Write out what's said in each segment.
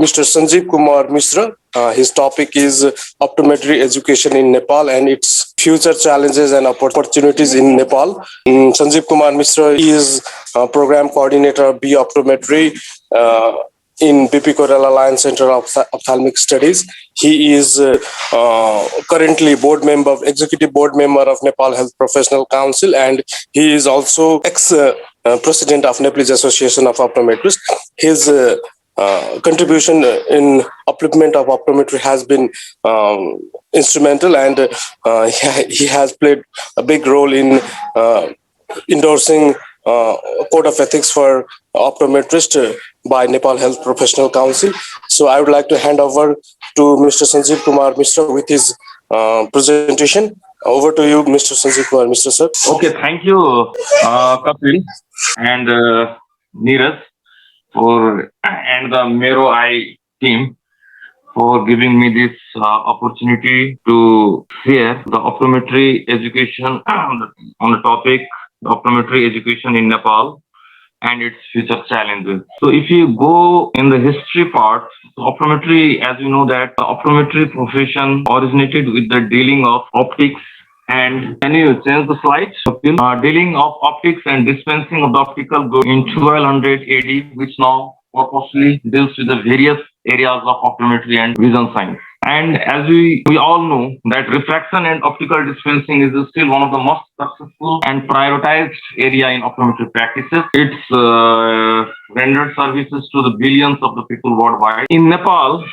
Mr. Sanjeev Kumar Mishra. His topic is optometry education in Nepal and its future challenges and opportunities in Nepal. Sanjeev Kumar Mishra is program coordinator of B Optometry in BP Koral Alliance Center of Ophthalmic Studies. He is currently executive board member of Nepal Health Professional Council, and he is also ex-president of Nepalese Association of Optometrists. His contribution in upliftment of optometry has been instrumental, and he has played a big role in endorsing code of ethics for optometrists by Nepal Health Professional Council. So I would like to hand over to Mr. Sanjeev Kumar Mishra with his presentation. Over to you, Mr. Sanjeev Kumar Mishra, sir. Okay, thank you, Kapil and Neeraj and the Mero I team for giving me this opportunity to share the optometry education on the topic optometry education in Nepal and its future challenges. So if you go in the history part, optometry, as you know that the optometry profession originated with the dealing of optics. And can you change the slide? Dealing of optics and dispensing of the optical goods in 1200 AD, which now purposely deals with the various areas of optometry and vision science. And as we all know that refraction and optical dispensing is still one of the most successful and prioritized area in optometry practices. It's rendered services to the billions of the people worldwide. In Nepal,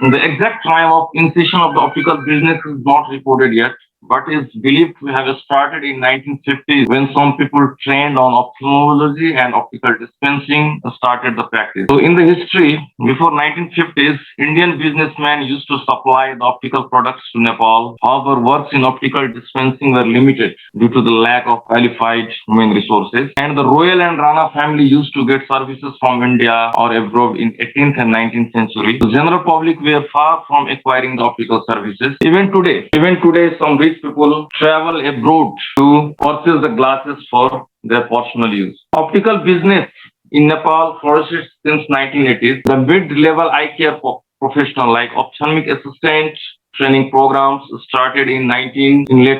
the exact time of inception of the optical business is not reported yet, but is believed to have started in 1950s when some people trained on ophthalmology and optical dispensing started the practice. So in the history, before 1950s, Indian businessmen used to supply the optical products to Nepal. However, works in optical dispensing were limited due to the lack of qualified human resources. And the royal and Rana family used to get services from India or abroad in 18th and 19th century. The general public were far from acquiring the optical services. Even today, some rich people travel abroad to purchase the glasses for their personal use. Optical business in Nepal flourished since 1980s. The mid-level eye care professional like ophthalmic assistant training programs started in late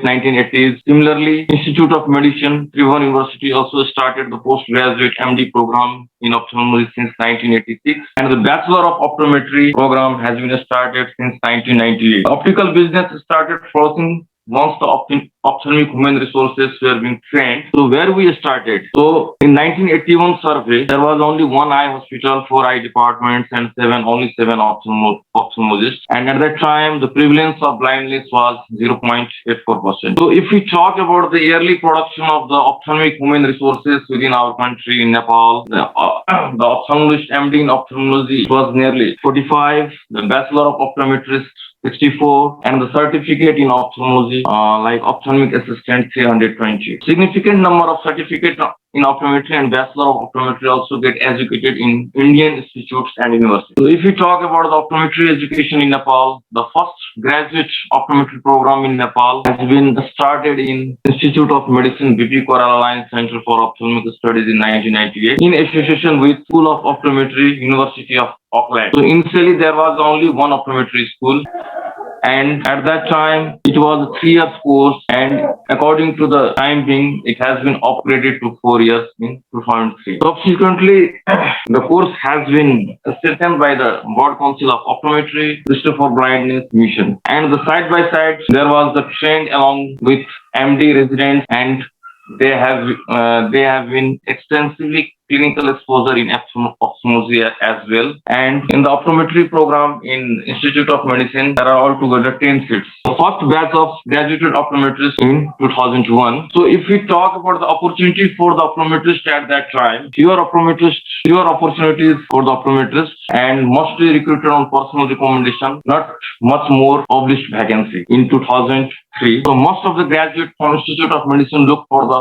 1980s. Similarly, Institute of Medicine, Tribhuvan University also started the postgraduate MD program in ophthalmology since 1986, and the Bachelor of Optometry program has been started since 1998. Optical business started flourishing once the ophthalmic human resources were being trained. So where we started? So in 1981 survey, there was only one eye hospital, 4 eye departments, and only seven ophthalmologists. And at that time, the prevalence of blindness was 0.84%. So if we talk about the yearly production of the ophthalmic human resources within our country in Nepal, the ophthalmologist MD in ophthalmology was nearly 45, the Bachelor of Optometrist 64, and the certificate in ophthalmology, like ophthalmic assistant, 320. Significant number of certificates in optometry and Bachelor of Optometry also get educated in Indian institutes and universities. So if we talk about the optometry education in Nepal, the first graduate optometry program in Nepal has been started in Institute of Medicine, BP Koral Alliance Center for Ophthalmic Studies in 1998 in association with School of Optometry, University of Auckland. So initially there was only one optometry school, and at that time it was a 3-year course, and according to the time being it has been upgraded to 4 years in 2003. Subsequently, the course has been strengthened by the Board Council of Optometry, Center for Blindness Mission, and the side by side there was the trend along with MD residents, and they have been extensively clinical exposure in ophthalmology as well. And in the optometry program in Institute of Medicine, there are altogether 10 seats. The first batch of graduated optometrists in 2001. So if we talk about the opportunity for the optometrist at that time, fewer opportunities for the optometrist and mostly recruited on personal recommendation, not much more published vacancy in 2003. So most of the graduates from Institute of Medicine look for the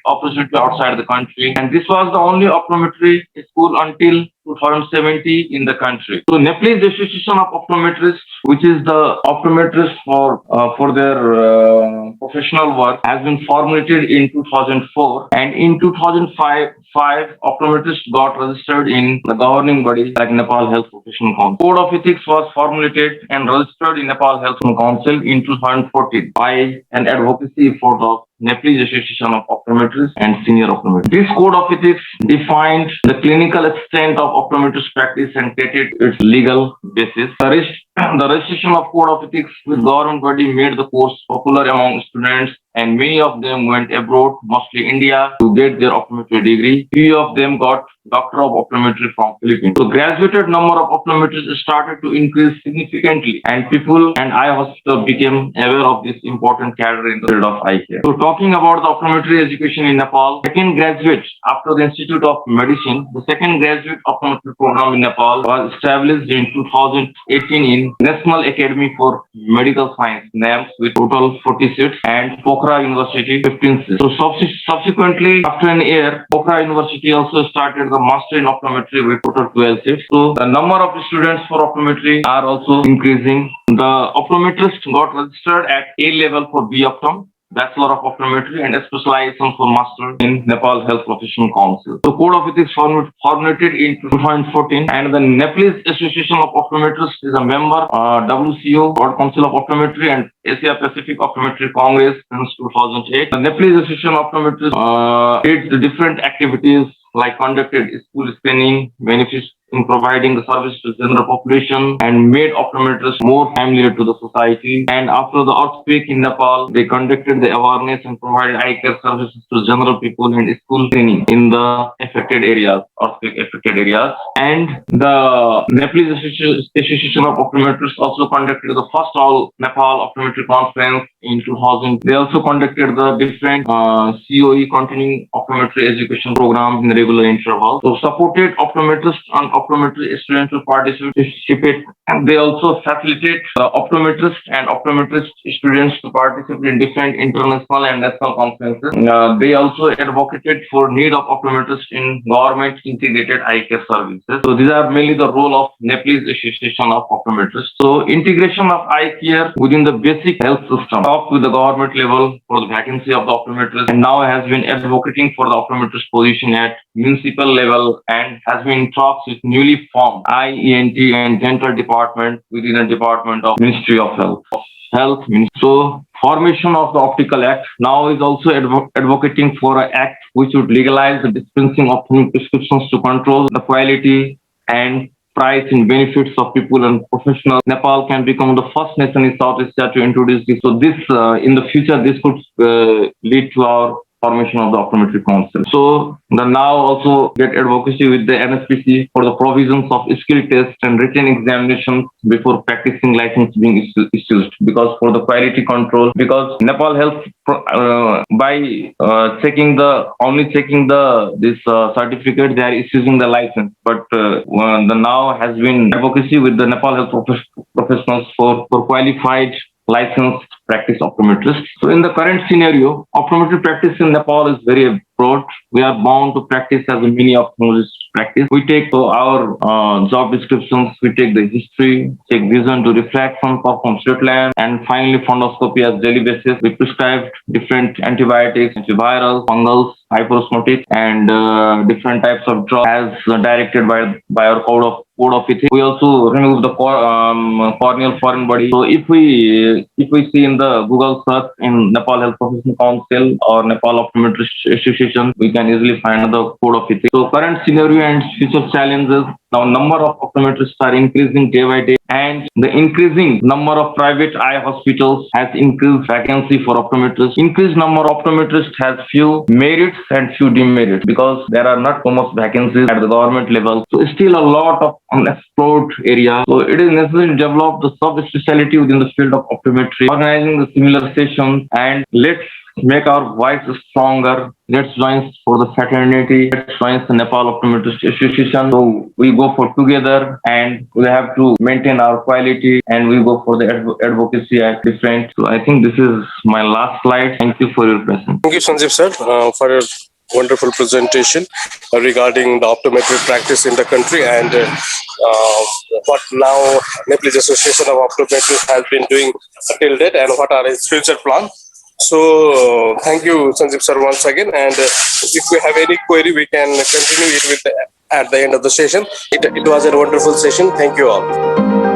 opportunity outside the country, and this was the only optometry school until 2017 in the country. So Nepalese Association of Optometrists, which is the optometrists for their professional work, has been formulated in 2004, and in 2005, optometrists got registered in the governing body like Nepal Health Professional Council. Code of Ethics was formulated and registered in Nepal Health Council in 2014 by an advocacy for the Nepalese Association of Optometrists and Senior Optometrists. This code of ethics defined the clinical extent of optometrist practice and stated its legal basis. The registration of code of ethics with government body made the course popular among students, and many of them went abroad, mostly India, to get their optometry degree. Few of them got Doctor of Optometry from Philippines. So graduated number of optometrists started to increase significantly, and people and eye hospital became aware of this important career in the field of eye care. So talking about the optometry education in Nepal, second graduate after the Institute of Medicine, the second graduate optometry program in Nepal was established in 2018 in National Academy for Medical Science, NAMS, with total 40 seats, and Pokhara University 15 seats. So subsequently, after an year, Pokhara University also started the Master in Optometry with total 12 seats. So the number of students for optometry are also increasing. The optometrists got registered at A level for B Optom, Bachelor of Optometry, and a specialization for Master in Nepal Health Professional Council. The Code of Ethics formulated in 2014, and the Nepalese Association of Optometrists is a member, WCO, World Council of Optometry, and Asia Pacific Optometry Congress since 2008. The Nepalese Association of Optometrists did the different activities like conducted school screening, benefits in providing the service to the general population, and made optometrists more familiar to the society. And after the earthquake in Nepal, they conducted the awareness and provided eye care services to general people and school training in the affected areas, earthquake affected areas. And the Nepalese Association of Optometrists also conducted the first all Nepal Optometry Conference in 2000. They also conducted the different COE continuing optometry education programs in regular intervals. So supported optometrists and optometry students to participate, and they also facilitate optometrists and optometrist students to participate in different international and national conferences. They also advocated for need of optometrists in government integrated eye care services. So these are mainly the role of Nepalese Association of Optometrists. So integration of eye care within the basic health system, talked with the government level for the vacancy of the optometrist, and now has been advocating for the optometrist position at municipal level, and has been in talks with newly formed eye, ENT, and dental department within the Department of Ministry of Health. So formation of the Optical Act now is also advocating for an act which would legalize the dispensing of prescriptions to control the quality and price and benefits of people and professionals. Nepal can become the first nation in South Asia to introduce this. So this, in the future, this could lead to our formation of the Optometry Council. So the now also get advocacy with the NSPC for the provisions of skill tests and written examinations before practicing license being issued, because for the quality control, because Nepal Health by checking this certificate, they are issuing the license, but the now has been advocacy with the Nepal Health professionals for qualified licensed practice optometrists. So in the current scenario, optometry practice in Nepal is very broad. We are bound to practice as a mini ophthalmologist practice. We take our job descriptions, we take the history, take vision to refraction, perform slit lamp, and finally fundoscopy as daily basis. We prescribe different antibiotics, antivirals, fungals, hyperosmotic, and different types of drugs as directed by our code of ethics. We also remove the corneal foreign body. So if we see in the Google search in Nepal Health Professional Council or Nepal Optometrist Association, association, we can easily find the code of ethics. So current scenario and future challenges. Now number of optometrists are increasing day by day, and the increasing number of private eye hospitals has increased vacancy for optometrists. Increased number of optometrists has few merits and few demerits because there are not so much vacancies at the government level. So still a lot of unexplored area. So it is necessary to develop the sub-speciality within the field of optometry, organizing the similar sessions, and let's make our voice stronger. Let's join for the fraternity. Let's join the Nepal Optometrist Association. So we go for together, and we have to maintain our quality, and we go for the advocacy at different. So I think this is my last slide. Thank you for your presence. Thank you, Sanjeev sir, for your wonderful presentation regarding the optometry practice in the country and what now Nepalese Association of Optometrists has been doing till date and what are its future plans. So thank you, Sanjeev sir, once again. And if we have any query, we can continue it with at the end of the session. It was a wonderful session. Thank you all.